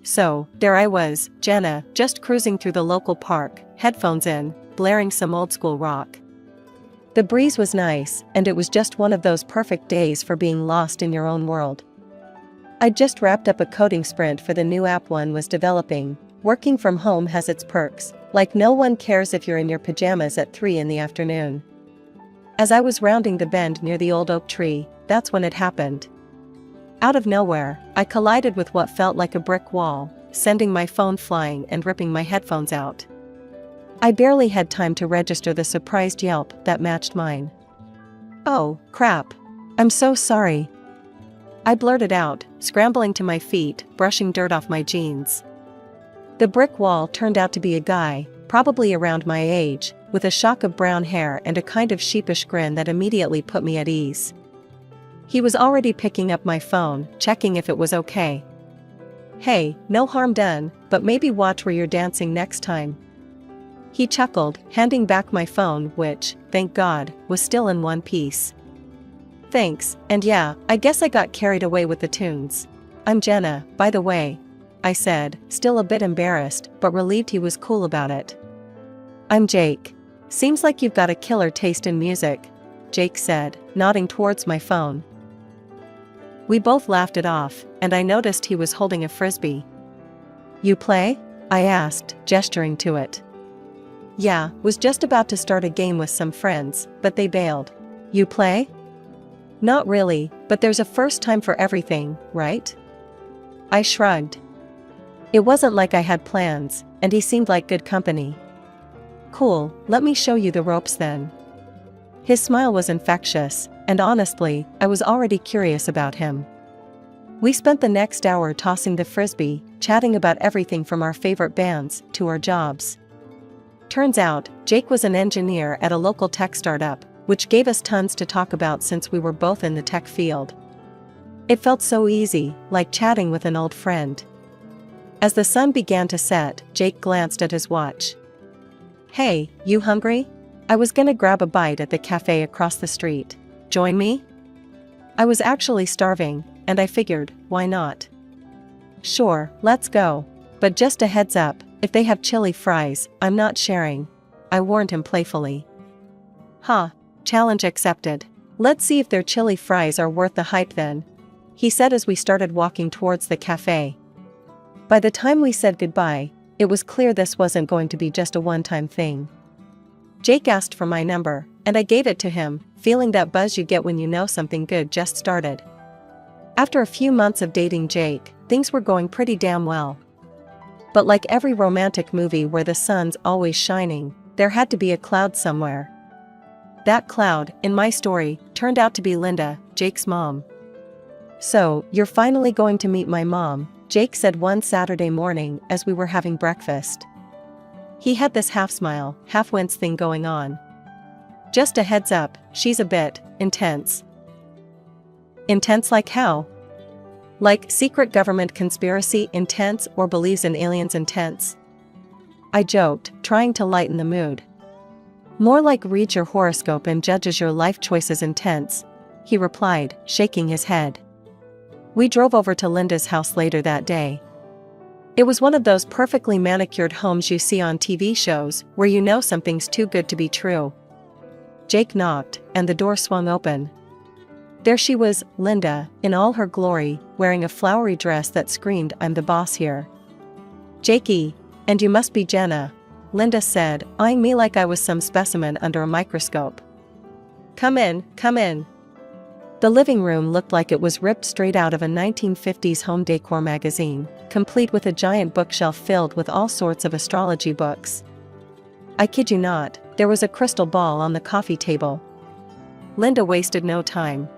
So, there I was, Jenna, just cruising through the local park, headphones in, blaring some old school rock. The breeze was nice, and it was just one of those perfect days for being lost in your own world. I'd just wrapped up a coding sprint for the new app one was developing. Working from home has its perks, like no one cares if you're in your pajamas at 3 in the afternoon. As I was rounding the bend near the old oak tree, that's when it happened. Out of nowhere, I collided with what felt like a brick wall, sending my phone flying and ripping my headphones out. I barely had time to register the surprised yelp that matched mine. "Oh, crap. I'm so sorry," I blurted out, scrambling to my feet, brushing dirt off my jeans. The brick wall turned out to be a guy, probably around my age, with a shock of brown hair and a kind of sheepish grin that immediately put me at ease. He was already picking up my phone, checking if it was okay. "Hey, no harm done, but maybe watch where you're dancing next time." He chuckled, handing back my phone which, thank God, was still in one piece. "Thanks, and yeah, I guess I got carried away with the tunes. I'm Jenna, by the way," I said, still a bit embarrassed, but relieved he was cool about it. "I'm Jake. Seems like you've got a killer taste in music," Jake said, nodding towards my phone. We both laughed it off, and I noticed he was holding a frisbee. "You play?" I asked, gesturing to it. "Yeah, was just about to start a game with some friends, but they bailed." "You play?" "Not really, but there's a first time for everything, right?" I shrugged. It wasn't like I had plans, and he seemed like good company. "Cool, let me show you the ropes then." His smile was infectious, and honestly, I was already curious about him. We spent the next hour tossing the frisbee, chatting about everything from our favorite bands to our jobs. Turns out, Jake was an engineer at a local tech startup, which gave us tons to talk about since we were both in the tech field. It felt so easy, like chatting with an old friend. As the sun began to set, Jake glanced at his watch. "Hey, you hungry? I was gonna grab a bite at the cafe across the street. Join me?" I was actually starving, and I figured, why not? "Sure, let's go. But just a heads up, if they have chili fries, I'm not sharing," I warned him playfully. "Huh, challenge accepted. Let's see if their chili fries are worth the hype then," he said as we started walking towards the cafe. By the time we said goodbye, it was clear this wasn't going to be just a one-time thing. Jake asked for my number, and I gave it to him, feeling that buzz you get when you know something good just started. After a few months of dating Jake, things were going pretty damn well. But like every romantic movie where the sun's always shining, there had to be a cloud somewhere. That cloud, in my story, turned out to be Linda, Jake's mom. "So, you're finally going to meet my mom," Jake said one Saturday morning as we were having breakfast. He had this half-smile, half-wince thing going on. "Just a heads up, she's a bit intense." "Intense like how?" "Like secret government conspiracy intense or believes in aliens intense?" I joked, trying to lighten the mood. "More like reads your horoscope and judges your life choices intense," he replied, shaking his head. We drove over to Linda's house later that day. It was one of those perfectly manicured homes you see on TV shows, where you know something's too good to be true. Jake knocked, and the door swung open. There she was, Linda, in all her glory, wearing a flowery dress that screamed, "I'm the boss here." "Jakey, and you must be Jenna," Linda said, eyeing me like I was some specimen under a microscope. Come in, come in." The living room looked like it was ripped straight out of a 1950s home decor magazine, complete with a giant bookshelf filled with all sorts of astrology books. I kid you not, there was a crystal ball on the coffee table. Linda wasted no time.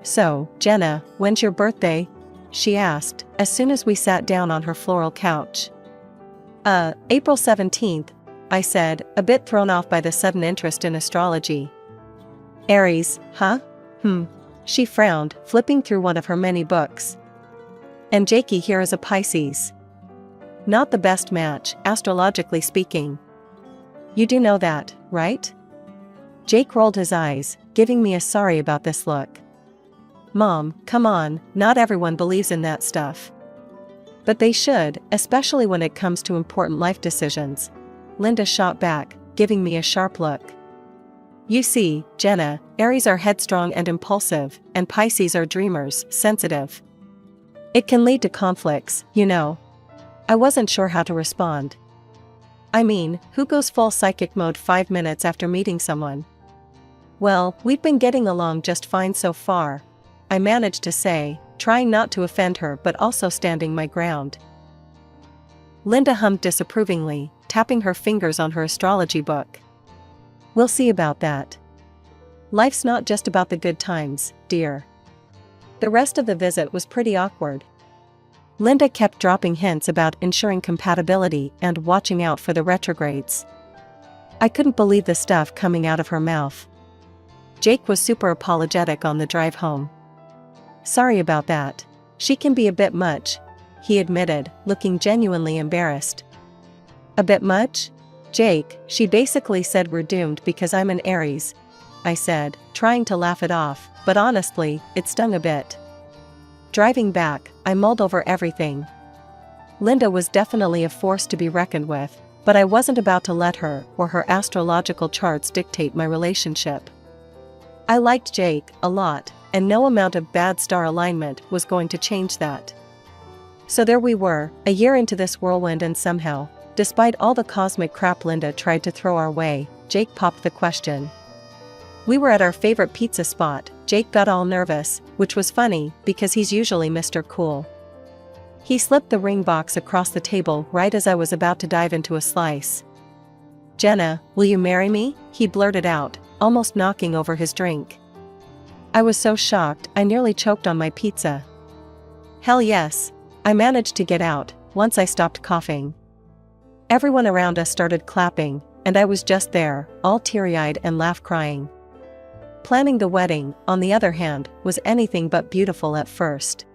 "So, Jenna, when's your birthday?" she asked, as soon as we sat down on her floral couch. April 17th, I said, a bit thrown off by the sudden interest in astrology. "Aries, huh? She frowned, flipping through one of her many books. "And Jakey here is a Pisces. Not the best match, astrologically speaking. You do know that, right?" Jake rolled his eyes, giving me a sorry about this look. "Mom, come on, not everyone believes in that stuff." But they should, especially when it comes to important life decisions. Linda shot back, giving me a sharp look. You see, Jenna, Aries are headstrong and impulsive, and Pisces are dreamers, sensitive. It can lead to conflicts, you know. I wasn't sure how to respond. I mean, who goes full psychic mode 5 minutes after meeting someone? Well, we've been getting along just fine so far, I managed to say, trying not to offend her but also standing my ground. Linda hummed disapprovingly, tapping her fingers on her astrology book. We'll see about that. Life's not just about the good times, dear. The rest of the visit was pretty awkward. Linda kept dropping hints about ensuring compatibility and watching out for the retrogrades. I couldn't believe the stuff coming out of her mouth. Jake was super apologetic on the drive home. Sorry about that. She can be a bit much, he admitted, looking genuinely embarrassed. A bit much? Jake, she basically said we're doomed because I'm an Aries, I said, trying to laugh it off, but honestly, it stung a bit. Driving back, I mulled over everything. Linda was definitely a force to be reckoned with, but I wasn't about to let her or her astrological charts dictate my relationship. I liked Jake a lot, and no amount of bad star alignment was going to change that. So there we were, a year into this whirlwind, and somehow, despite all the cosmic crap Linda tried to throw our way, Jake popped the question. We were at our favorite pizza spot. Jake got all nervous, which was funny because he's usually Mr. Cool. He slipped the ring box across the table right as I was about to dive into a slice. Jenna, will you marry me? He blurted out, almost knocking over his drink. I was so shocked I nearly choked on my pizza. Hell yes, I managed to get out once I stopped coughing. Everyone around us started clapping, and I was just there, all teary-eyed and laugh-crying. Planning the wedding, on the other hand, was anything but beautiful at first.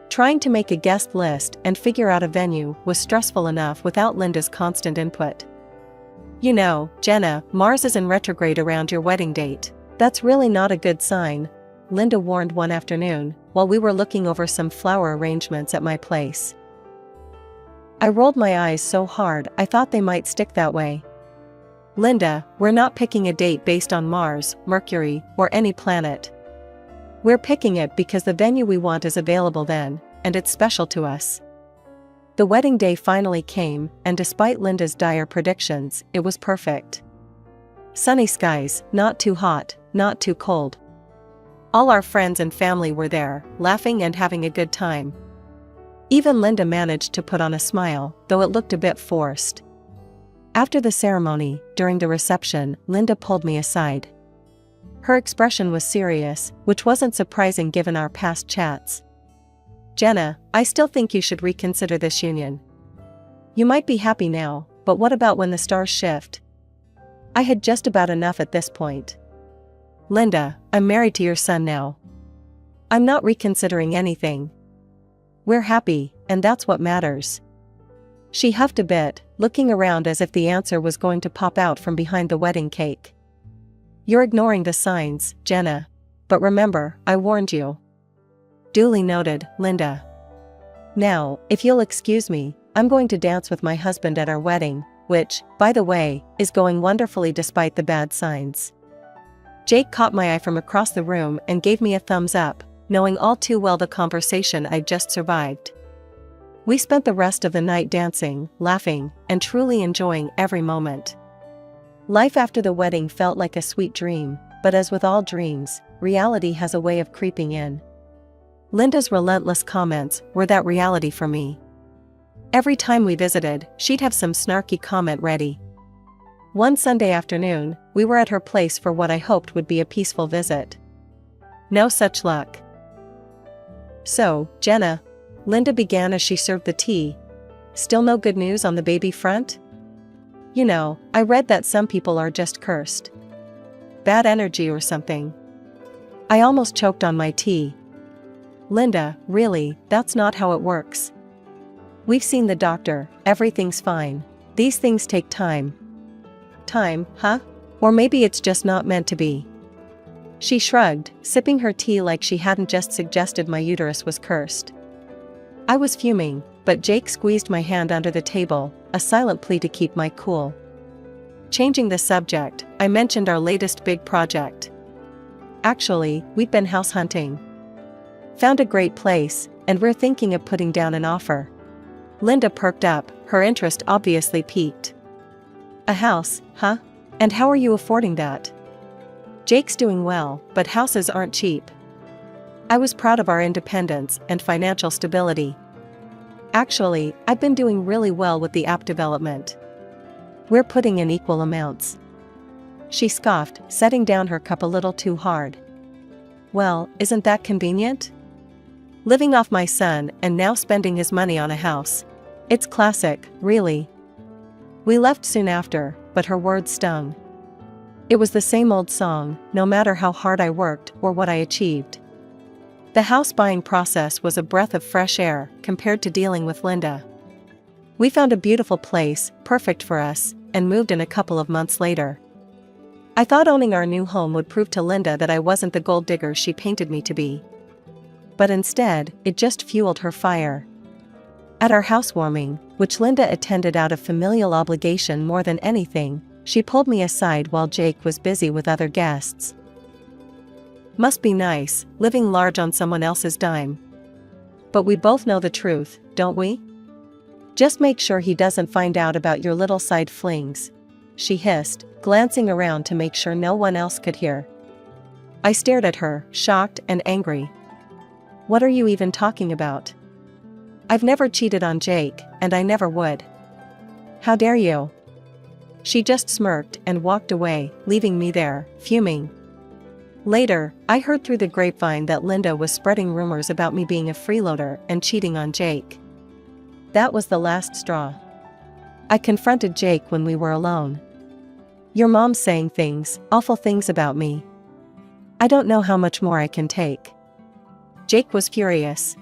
Trying to make a guest list and figure out a venue was stressful enough without Linda's constant input. You know, Jenna, Mars is in retrograde around your wedding date. That's really not a good sign, Linda warned one afternoon, while we were looking over some flower arrangements at my place. I rolled my eyes so hard I thought they might stick that way. Linda, we're not picking a date based on Mars, Mercury, or any planet. We're picking it because the venue we want is available then, and it's special to us. The wedding day finally came, and despite Linda's dire predictions, it was perfect. Sunny skies, not too hot, not too cold. All our friends and family were there, laughing and having a good time. Even Linda managed to put on a smile, though it looked a bit forced. After the ceremony, during the reception, Linda pulled me aside. Her expression was serious, which wasn't surprising given our past chats. Jenna, I still think you should reconsider this union. You might be happy now, but what about when the stars shift? I had just about enough at this point. Linda, I'm married to your son now. I'm not reconsidering anything. We're happy, and that's what matters. She huffed a bit, looking around as if the answer was going to pop out from behind the wedding cake. You're ignoring the signs, Jenna. But remember, I warned you. Duly noted, Linda. Now, if you'll excuse me, I'm going to dance with my husband at our wedding, which, by the way, is going wonderfully despite the bad signs. Jake caught my eye from across the room and gave me a thumbs up, knowing all too well the conversation I'd just survived. We spent the rest of the night dancing, laughing, and truly enjoying every moment. Life after the wedding felt like a sweet dream, but as with all dreams, reality has a way of creeping in. Linda's relentless comments were that reality for me. Every time we visited, she'd have some snarky comment ready. One Sunday afternoon, we were at her place for what I hoped would be a peaceful visit. No such luck. So, Jenna, Linda began as she served the tea. Still no good news on the baby front? You know, I read that some people are just cursed. Bad energy or something. I almost choked on my tea. Linda, really, that's not how it works. We've seen the doctor, everything's fine. These things take time. Time, huh? Or maybe it's just not meant to be. She shrugged, sipping her tea like she hadn't just suggested my uterus was cursed. I was fuming, but Jake squeezed my hand under the table, a silent plea to keep my cool. Changing the subject, I mentioned our latest big project. Actually, we'd been house hunting. Found a great place, and we're thinking of putting down an offer. Linda perked up, her interest obviously piqued. A house, huh? And how are you affording that? Jake's doing well, but houses aren't cheap. I was proud of our independence and financial stability. Actually, I've been doing really well with the app development. We're putting in equal amounts. She scoffed, setting down her cup a little too hard. Well, isn't that convenient? Living off my son and now spending his money on a house. It's classic, really. We left soon after, but her words stung. It was the same old song, no matter how hard I worked or what I achieved. The house buying process was a breath of fresh air compared to dealing with Linda. We found a beautiful place, perfect for us, and moved in a couple of months later. I thought owning our new home would prove to Linda that I wasn't the gold digger she painted me to be. But instead, it just fueled her fire. At our housewarming, which Linda attended out of familial obligation more than anything, she pulled me aside while Jake was busy with other guests. Must be nice, living large on someone else's dime. But we both know the truth, don't we? Just make sure he doesn't find out about your little side flings, she hissed, glancing around to make sure no one else could hear. I stared at her, shocked and angry. What are you even talking about? I've never cheated on Jake, and I never would. How dare you? She just smirked and walked away, leaving me there, fuming. Later, I heard through the grapevine that Linda was spreading rumors about me being a freeloader and cheating on Jake. That was the last straw. I confronted Jake when we were alone. Your mom's saying things, awful things about me. I don't know how much more I can take. Jake was furious.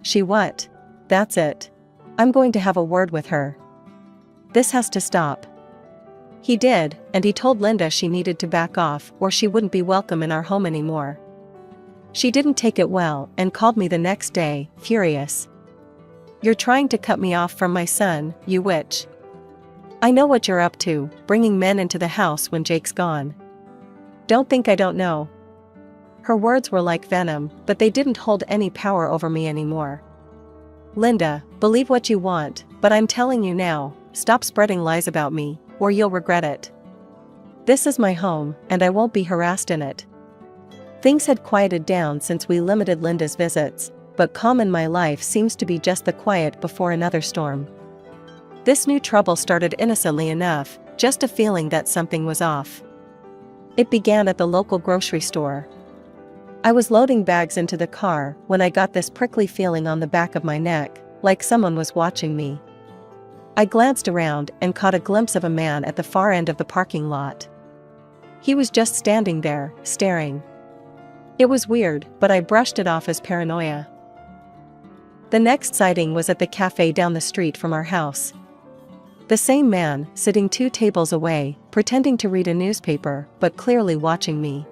She what? That's it. I'm going to have a word with her. This has to stop. He did, and he told Linda she needed to back off or she wouldn't be welcome in our home anymore. She didn't take it well and called me the next day, furious. You're trying to cut me off from my son, you witch. I know what you're up to, bringing men into the house when Jake's gone. Don't think I don't know. Her words were like venom, but they didn't hold any power over me anymore. Linda, believe what you want, but I'm telling you now, stop spreading lies about me, or you'll regret it. This is my home, and I won't be harassed in it. Things had quieted down since we limited Linda's visits, but calm in my life seems to be just the quiet before another storm. This new trouble started innocently enough, just a feeling that something was off. It began at the local grocery store. I was loading bags into the car when I got this prickly feeling on the back of my neck, like someone was watching me. I glanced around and caught a glimpse of a man at the far end of the parking lot. He was just standing there, staring. It was weird, but I brushed it off as paranoia. The next sighting was at the cafe down the street from our house. The same man, sitting 2 tables away, pretending to read a newspaper, but clearly watching me.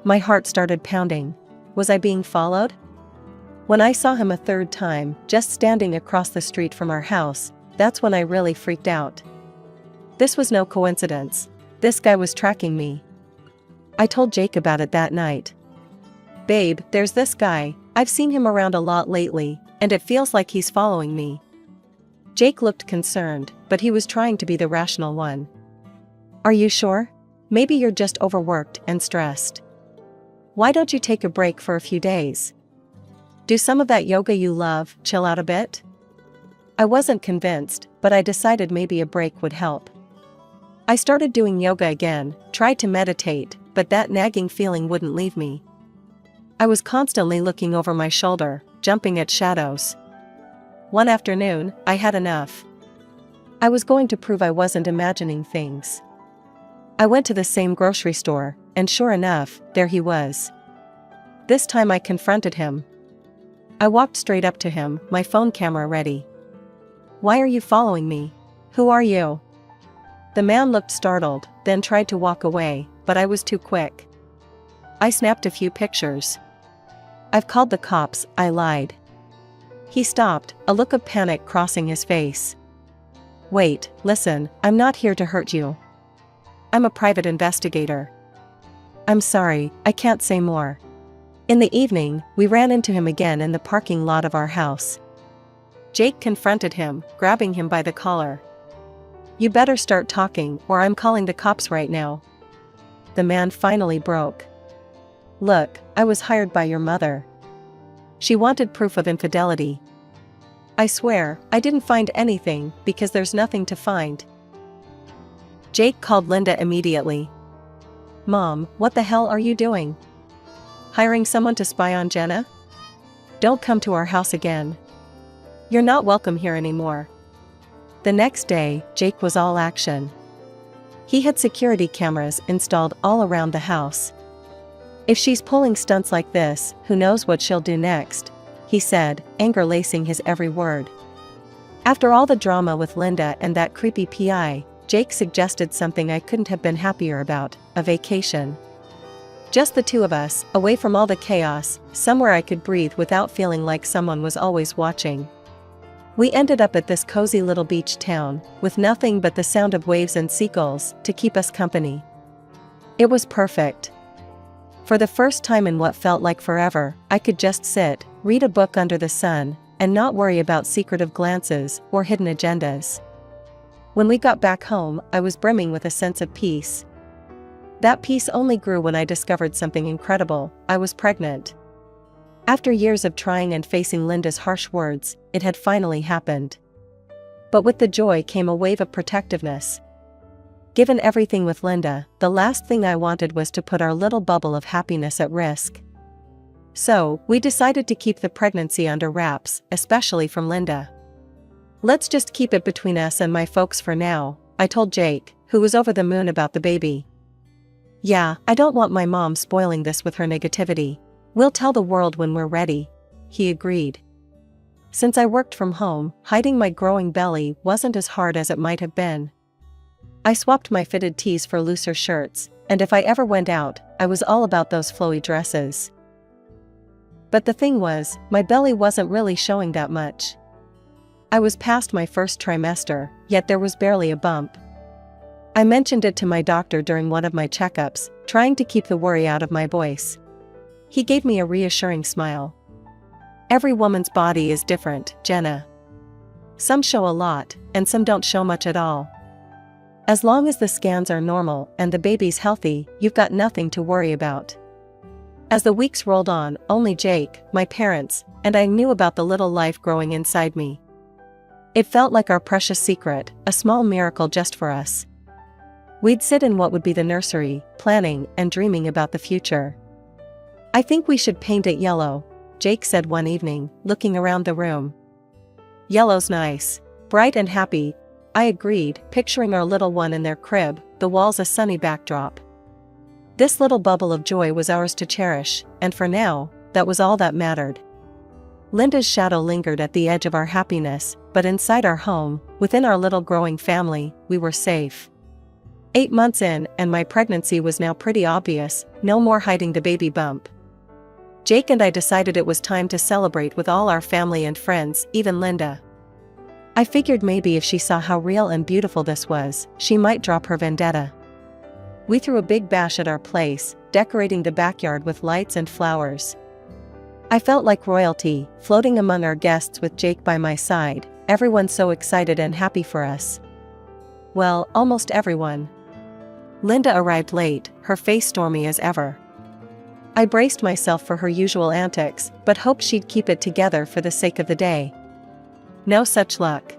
My heart started pounding. Was I being followed? When I saw him a third time, just standing across the street from our house, that's when I really freaked out. This was no coincidence. This guy was tracking me. I told Jake about it that night. Babe, there's this guy, I've seen him around a lot lately, and it feels like he's following me. Jake looked concerned, but he was trying to be the rational one. Are you sure? Maybe you're just overworked and stressed. Why don't you take a break for a few days? Do some of that yoga you love, chill out a bit? I wasn't convinced, but I decided maybe a break would help. I started doing yoga again, tried to meditate, but that nagging feeling wouldn't leave me. I was constantly looking over my shoulder, jumping at shadows. One afternoon, I had enough. I was going to prove I wasn't imagining things. I went to the same grocery store, and sure enough, there he was. This time I confronted him. I walked straight up to him, my phone camera ready. Why are you following me? Who are you? The man looked startled, then tried to walk away, but I was too quick. I snapped a few pictures. I've called the cops, I lied. He stopped, a look of panic crossing his face. Wait, listen, I'm not here to hurt you. I'm a private investigator. I'm sorry, I can't say more. In the evening, we ran into him again in the parking lot of our house. Jake confronted him, grabbing him by the collar. You better start talking, or I'm calling the cops right now. The man finally broke. Look, I was hired by your mother. She wanted proof of infidelity. I swear, I didn't find anything, because there's nothing to find. Jake called Linda immediately. Mom, what the hell are you doing? Hiring someone to spy on Jenna? Don't come to our house again. You're not welcome here anymore. The next day, Jake was all action. He had security cameras installed all around the house. If she's pulling stunts like this, who knows what she'll do next, he said, anger lacing his every word. After all the drama with Linda and that creepy PI, Jake suggested something I couldn't have been happier about, a vacation. Just the two of us, away from all the chaos, somewhere I could breathe without feeling like someone was always watching. We ended up at this cozy little beach town, with nothing but the sound of waves and seagulls to keep us company. It was perfect. For the first time in what felt like forever, I could just sit, read a book under the sun, and not worry about secretive glances or hidden agendas. When we got back home, I was brimming with a sense of peace. That peace only grew when I discovered something incredible: I was pregnant. After years of trying and facing Linda's harsh words, it had finally happened. But with the joy came a wave of protectiveness. Given everything with Linda, the last thing I wanted was to put our little bubble of happiness at risk. So, we decided to keep the pregnancy under wraps, especially from Linda. Let's just keep it between us and my folks for now, I told Jake, who was over the moon about the baby. Yeah, I don't want my mom spoiling this with her negativity. We'll tell the world when we're ready, he agreed. Since I worked from home, hiding my growing belly wasn't as hard as it might have been. I swapped my fitted tees for looser shirts, and if I ever went out, I was all about those flowy dresses. But the thing was, my belly wasn't really showing that much. I was past my first trimester, yet there was barely a bump. I mentioned it to my doctor during one of my checkups, trying to keep the worry out of my voice. He gave me a reassuring smile. Every woman's body is different, Jenna. Some show a lot, and some don't show much at all. As long as the scans are normal and the baby's healthy, you've got nothing to worry about. As the weeks rolled on, only Jake, my parents, and I knew about the little life growing inside me. It felt like our precious secret, a small miracle just for us. We'd sit in what would be the nursery, planning and dreaming about the future. I think we should paint it yellow, Jake said one evening, looking around the room. Yellow's nice. Bright and happy, I agreed, picturing our little one in their crib, the walls a sunny backdrop. This little bubble of joy was ours to cherish, and for now, that was all that mattered. Linda's shadow lingered at the edge of our happiness, but inside our home, within our little growing family, we were safe. 8 months in, and my pregnancy was now pretty obvious, no more hiding the baby bump. Jake and I decided it was time to celebrate with all our family and friends, even Linda. I figured maybe if she saw how real and beautiful this was, she might drop her vendetta. We threw a big bash at our place, decorating the backyard with lights and flowers. I felt like royalty, floating among our guests with Jake by my side, everyone so excited and happy for us. Well, almost everyone. Linda arrived late, her face stormy as ever. I braced myself for her usual antics, but hoped she'd keep it together for the sake of the day. No such luck.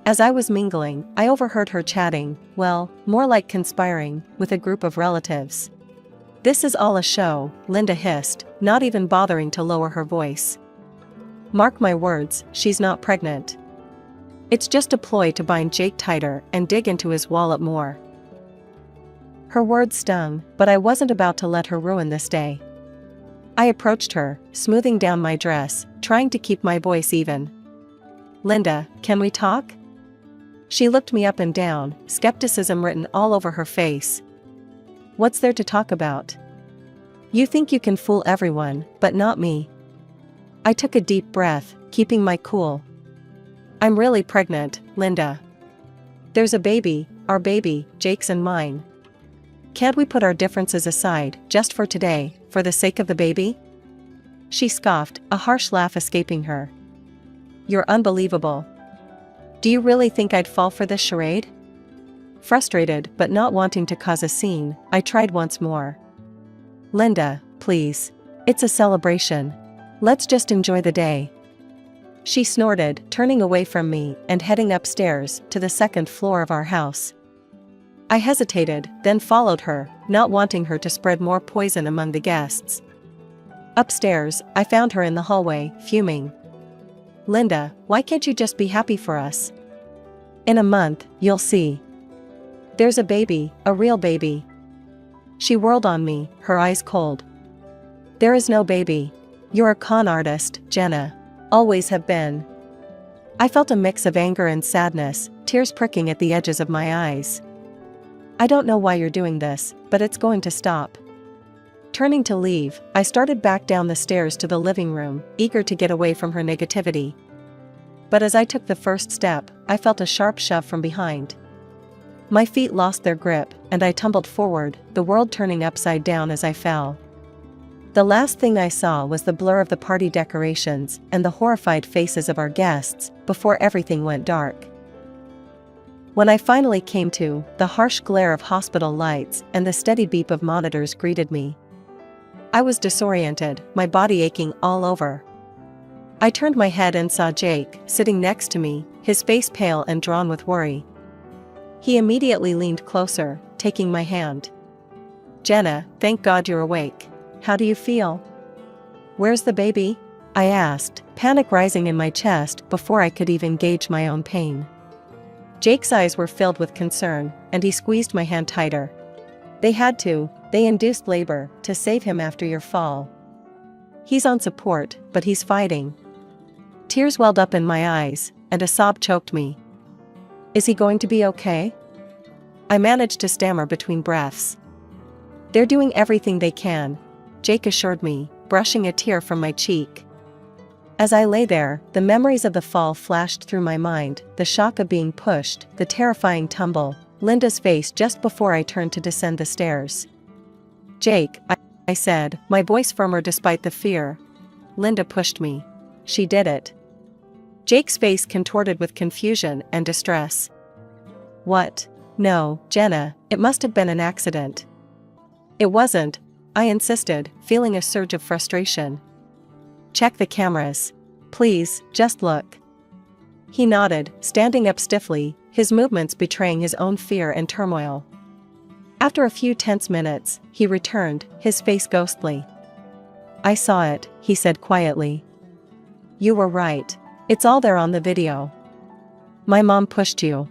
As I was mingling, I overheard her chatting, well, more like conspiring, with a group of relatives. This is all a show, Linda hissed, not even bothering to lower her voice. Mark my words, she's not pregnant. It's just a ploy to bind Jake tighter and dig into his wallet more. Her words stung, but I wasn't about to let her ruin this day. I approached her, smoothing down my dress, trying to keep my voice even. Linda, can we talk? She looked me up and down, skepticism written all over her face. What's there to talk about? You think you can fool everyone, but not me. I took a deep breath, keeping my cool. I'm really pregnant, Linda. There's a baby, our baby, Jake's and mine. Can't we put our differences aside, just for today, for the sake of the baby? She scoffed, a harsh laugh escaping her. You're unbelievable. Do you really think I'd fall for this charade? Frustrated but not wanting to cause a scene, I tried once more. Linda, please. It's a celebration. Let's just enjoy the day. She snorted, turning away from me and heading upstairs to the second floor of our house. I hesitated, then followed her, not wanting her to spread more poison among the guests. Upstairs, I found her in the hallway, fuming. Linda, why can't you just be happy for us? In a month, you'll see. There's a baby, a real baby. She whirled on me, her eyes cold. There is no baby. You're a con artist, Jenna. Always have been. I felt a mix of anger and sadness, tears pricking at the edges of my eyes. I don't know why you're doing this, but it's going to stop. Turning to leave, I started back down the stairs to the living room, eager to get away from her negativity. But as I took the first step, I felt a sharp shove from behind. My feet lost their grip, and I tumbled forward, the world turning upside down as I fell. The last thing I saw was the blur of the party decorations and the horrified faces of our guests, before everything went dark. When I finally came to, the harsh glare of hospital lights and the steady beep of monitors greeted me. I was disoriented, my body aching all over. I turned my head and saw Jake, sitting next to me, his face pale and drawn with worry. He immediately leaned closer, taking my hand. Jenna, thank God you're awake. How do you feel? Where's the baby? I asked, panic rising in my chest before I could even gauge my own pain. Jake's eyes were filled with concern, and he squeezed my hand tighter. They had to, they induced labor, to save him after your fall. He's on support, but he's fighting. Tears welled up in my eyes, and a sob choked me. Is he going to be okay? I managed to stammer between breaths. They're doing everything they can, Jake assured me, brushing a tear from my cheek. As I lay there, the memories of the fall flashed through my mind, the shock of being pushed, the terrifying tumble, Linda's face just before I turned to descend the stairs. Jake, I said, my voice firmer despite the fear. Linda pushed me. She did it. Jake's face contorted with confusion and distress. What? No, Jenna, it must have been an accident. It wasn't, I insisted, feeling a surge of frustration. Check the cameras. Please, just look. He nodded, standing up stiffly, his movements betraying his own fear and turmoil. After a few tense minutes, he returned, his face ghostly. I saw it, he said quietly. You were right. It's all there on the video. My mom pushed you.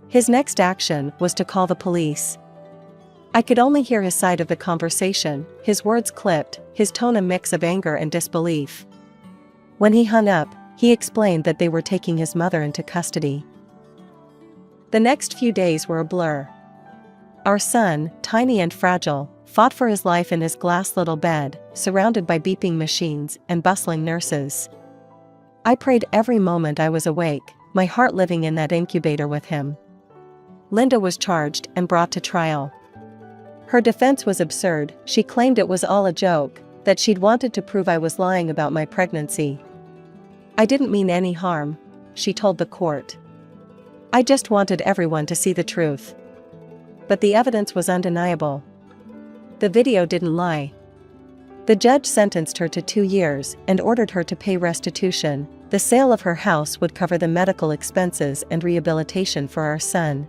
His next action was to call the police. I could only hear his side of the conversation, his words clipped, his tone a mix of anger and disbelief. When he hung up, he explained that they were taking his mother into custody. The next few days were a blur. Our son, tiny and fragile, fought for his life in his glass little bed, surrounded by beeping machines and bustling nurses. I prayed every moment I was awake, my heart living in that incubator with him. Linda was charged and brought to trial. Her defense was absurd. She claimed it was all a joke, that she'd wanted to prove I was lying about my pregnancy. I didn't mean any harm, she told the court. I just wanted everyone to see the truth. But the evidence was undeniable. The video didn't lie. The judge sentenced her to 2 years and ordered her to pay restitution. The sale of her house would cover the medical expenses and rehabilitation for our son.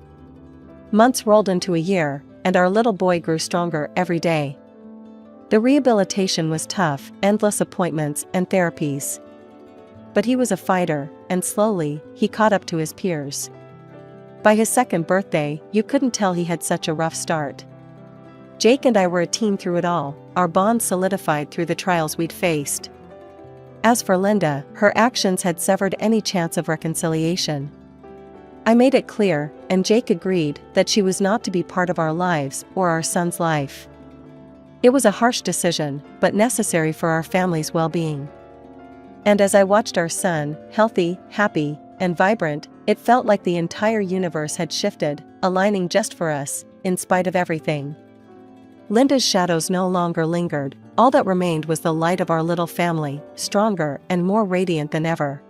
Months rolled into a year, and our little boy grew stronger every day. The rehabilitation was tough, endless appointments and therapies. But he was a fighter, and slowly, he caught up to his peers. By his second birthday, you couldn't tell he had such a rough start. Jake and I were a team through it all, our bond solidified through the trials we'd faced. As for Linda, her actions had severed any chance of reconciliation. I made it clear, and Jake agreed, that she was not to be part of our lives or our son's life. It was a harsh decision, but necessary for our family's well-being. And as I watched our son, healthy, happy, and vibrant, it felt like the entire universe had shifted, aligning just for us, in spite of everything. Linda's shadows no longer lingered, all that remained was the light of our little family, stronger and more radiant than ever.